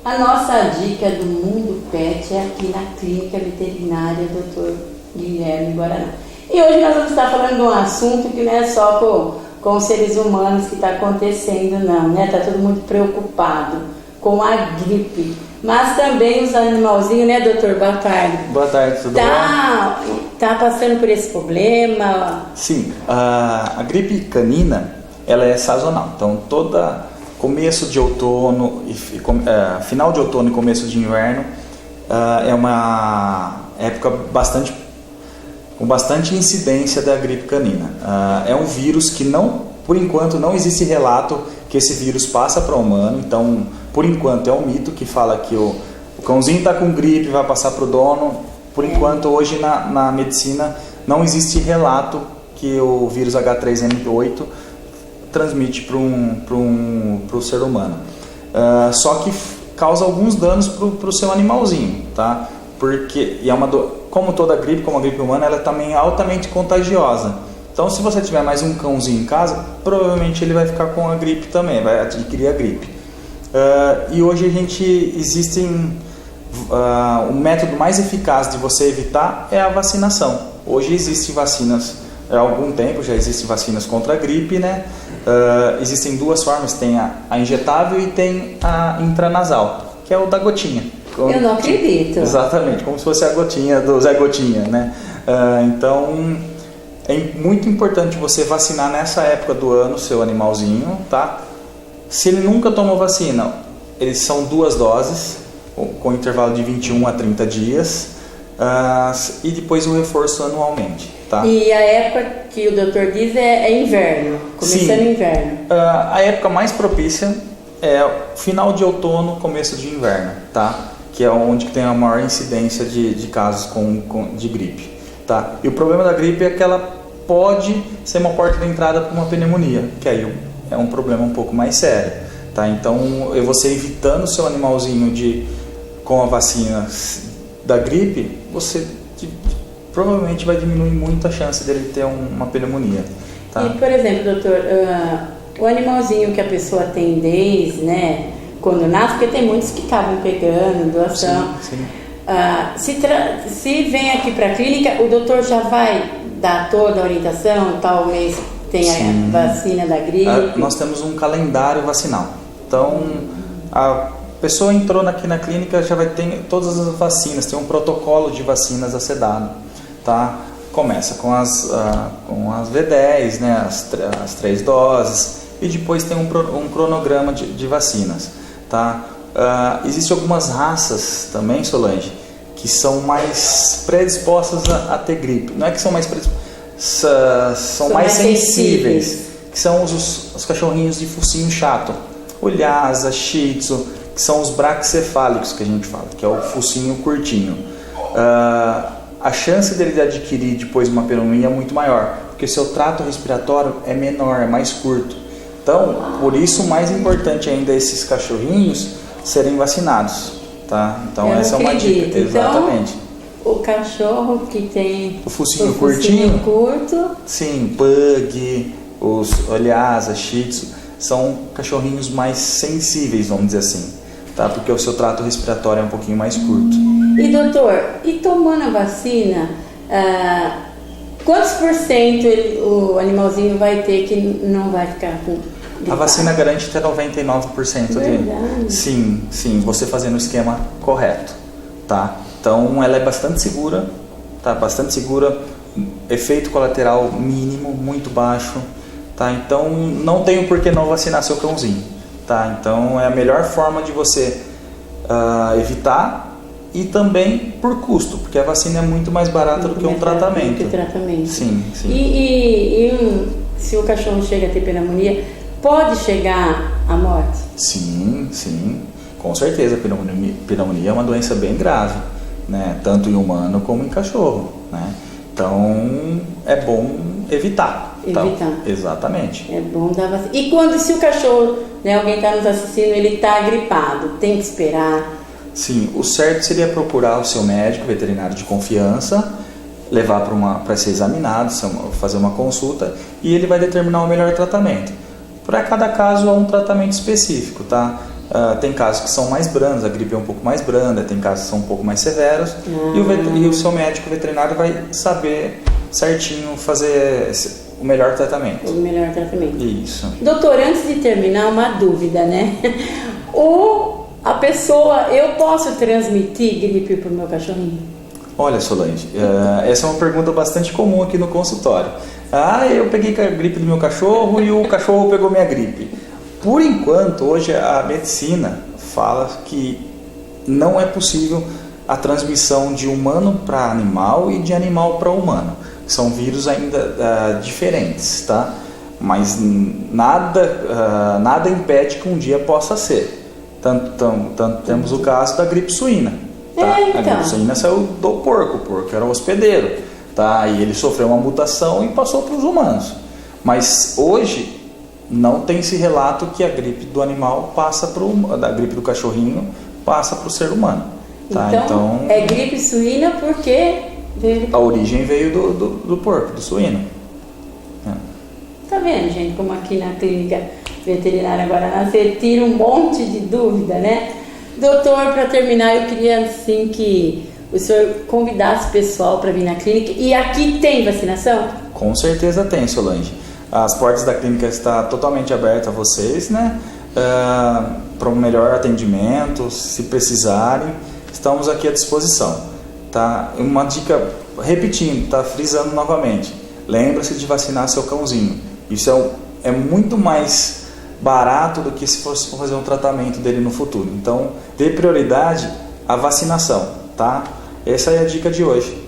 A nossa dica do Mundo Pet é aqui na Clínica Veterinária Dr. Guilherme Guaraná. E hoje nós vamos estar falando de um assunto que não é só com os seres humanos que está acontecendo, não, né? Está todo mundo preocupado com a gripe, mas também os animalzinhos, né, doutor? Boa tarde. Boa tarde, tudo bom? Tá passando por esse problema? Sim, a gripe canina, ela é sazonal, então começo de outono, final de outono e começo de inverno é uma época com bastante incidência da gripe canina. É um vírus que por enquanto não existe relato que esse vírus passa para o humano, então por enquanto é um mito que fala que o cãozinho está com gripe, vai passar para o dono. Por enquanto hoje na medicina não existe relato que o vírus H3N8 transmite para o ser humano. Só que causa alguns danos para o seu animalzinho, tá? Porque como toda gripe, como a gripe humana, ela também é altamente contagiosa. Então, se você tiver mais um cãozinho em casa, provavelmente ele vai ficar com a gripe também, vai adquirir a gripe. E hoje o método mais eficaz de você evitar é a vacinação. Hoje existem vacinas, há algum tempo já existem vacinas contra a gripe, né? Existem duas formas, tem a injetável e tem a intranasal, que é o da gotinha. Eu não acredito. Exatamente, como se fosse a gotinha do Zé Gotinha, né? Então, é muito importante você vacinar nessa época do ano o seu animalzinho, tá? Se ele nunca tomou vacina, eles são 2 doses, com intervalo de 21 a 30 dias, e depois o reforço anualmente, tá? E a época que o doutor diz é inverno, começando o inverno. A época mais propícia é final de outono, começo de inverno, tá? Que é onde tem a maior incidência de casos de gripe, tá? E o problema da gripe é que ela pode ser uma porta de entrada para uma pneumonia, que aí é um problema um pouco mais sério, tá? Então, você evitando o seu animalzinho com a vacina da gripe, você provavelmente vai diminuir muito a chance dele ter uma pneumonia, tá? E, por exemplo, doutor, o animalzinho que a pessoa tem desde, né, quando nasce, porque tem muitos que acabam pegando, doação. Sim. Se vem aqui para a clínica, o doutor já vai dar toda a orientação, tal mês tem a vacina da gripe? Nós temos um calendário vacinal. Então, a pessoa entrou aqui na clínica, já vai ter todas as vacinas, tem um protocolo de vacinas a ser dado, tá? Começa com as V10, né, as 3 doses, e depois tem um cronograma de vacinas, tá? Existem algumas raças também, Solange, que são mais predispostas a ter gripe. Não é que são mais predispostas, são mais sensíveis, que são os cachorrinhos de focinho chato, o Lhasa, Shih Tzu, que são os braquicefálicos que a gente fala, que é o focinho curtinho. A chance dele de adquirir depois uma pneumonia é muito maior, porque seu trato respiratório é menor, é mais curto. Então, por isso, o mais importante ainda é esses cachorrinhos serem vacinados, tá? Então, essa é uma dica. Exatamente. Então, o cachorro que tem o focinho curtinho, curto, sim, Pug, os Lhasa, Shih Tzu, são cachorrinhos mais sensíveis, vamos dizer assim, tá? Porque o seu trato respiratório é um pouquinho mais curto. E doutor, tomando a vacina, quantos por cento o animalzinho vai ter que não vai ficar com gripe? A vacina garante até 99% Verdade. Sim, você fazendo o esquema correto, tá? Então ela é bastante segura, tá? Bastante segura, efeito colateral mínimo, muito baixo, tá? Então não tem por que não vacinar seu cãozinho, tá? Então é a melhor forma de você evitar, e também por custo, porque a vacina é muito mais barata do que um tratamento. Sim. E se o cachorro chega a ter pneumonia, pode chegar à morte? Sim, com certeza. Pneumonia é uma doença bem grave, né? Tanto em humano como em cachorro, né? Então é bom evitar. Então, exatamente. É bom dar vacina. E se o cachorro, né, alguém está nos assistindo, ele está gripado, tem que esperar? Sim, o certo seria procurar o seu médico veterinário de confiança, levar para ser examinado, fazer uma consulta, e ele vai determinar o melhor tratamento. Para cada caso há um tratamento específico, tá? Tem casos que são mais brandos, a gripe é um pouco mais branda, tem casos que são um pouco mais severos, e o seu médico veterinário vai saber certinho fazer o melhor tratamento. O melhor tratamento. Isso. Doutor, antes de terminar, uma dúvida, né? A pessoa, eu posso transmitir gripe para o meu cachorrinho? Olha, Solange, essa é uma pergunta bastante comum aqui no consultório. Eu peguei a gripe do meu cachorro e o cachorro pegou minha gripe. Por enquanto, hoje a medicina fala que não é possível a transmissão de humano para animal e de animal para humano. São vírus ainda diferentes, tá? Mas nada impede que um dia possa ser. Tanto temos o caso da gripe suína. Tá? Então. A gripe suína saiu do porco, o porco era hospedeiro, tá? E ele sofreu uma mutação e passou para os humanos. Mas hoje não tem esse relato que a gripe do animal passa da gripe do cachorrinho passa para o ser humano. Tá? Então, é gripe suína porque a origem veio do porco, do suíno. Tá vendo, gente, como aqui na clínica veterinária Guaraná você tira um monte de dúvida, né? Doutor, para terminar, eu queria assim que o senhor convidasse o pessoal para vir na clínica. E aqui tem vacinação? Com certeza tem, Solange. As portas da clínica estão totalmente abertas a vocês, né? Para um melhor atendimento, se precisarem, estamos aqui à disposição. Tá? Uma dica, repetindo, tá? Frisando novamente, lembra-se de vacinar seu cãozinho. Isso é muito mais barato do que se fosse fazer um tratamento dele no futuro. Então, dê prioridade à vacinação, tá? Essa é a dica de hoje.